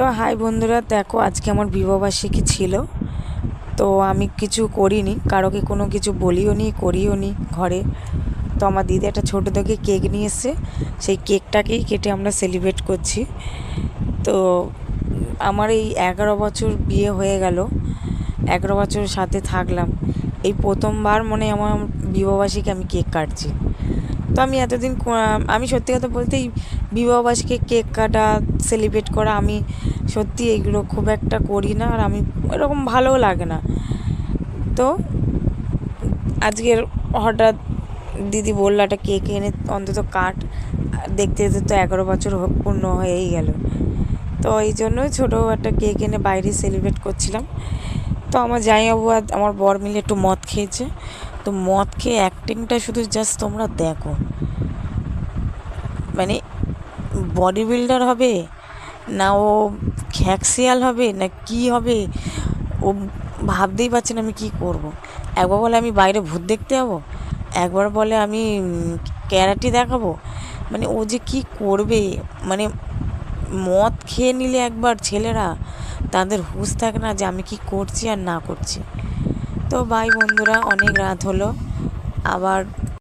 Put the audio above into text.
তো হাই বন্ধুরা, দেখো আজকে আমার বিবাহবার্ষিকী ছিল। তো আমি কিছু করিনি, কারোকে কোনো কিছু বলিও নি, করিও নি ঘরে। তো আমার দিদি একটা ছোটো থেকে কেক নিয়ে এসছে, সেই কেকটাকেই কেটে আমরা সেলিব্রেট করছি। তো আমার এই 11 বছর বিয়ে হয়ে গেল, 11 বছর সাথে থাকলাম, এই প্রথমবার মনে হয় আমার বিবাহবার্ষিকী আমি কেক কাটছি। তো আমি এতদিন আমি সত্যি কথা বলতে এই বিবাহবার্ষিকী কেক কাটা, সেলিব্রেট করা, আমি সত্যি এইগুলো খুব একটা করি না, আর আমি এরকম ভালোও লাগে না। তো আজকের হঠাৎ দিদি বললো একটা কেক এনে অন্তত কাট, দেখতে দেখতে তো 11 বছর পূর্ণ হয়েই গেল। তো এই জন্যই ছোটো একটা কেক এনে বাইরে সেলিব্রেট করছিলাম। তো আমার জামাইবাবু আর আমার বর মিলে একটু মদ খেয়েছে। তো মদ খেয়ে অ্যাক্টিংটা শুধু জাস্ট তোমরা দেখো, মানে বডি বিল্ডার হবে না ও খ্যাকশিয়াল হবে না কি হবে, ও ভাবতেই পারছে না আমি কী করব। একবার বলে আমি বাইরে ভূত দেখতে যাবো, একবার বলে আমি ক্যারাটে দেখাবো, মানে ও যে কি করবে। মানে মদ খেয়ে নিলে একবার ছেলেরা, তাদের হুঁশ থাকে না যে আমি কি করছি আর না করছি। তো ভাই বন্ধুরা, অনেক রাত হলো, আবার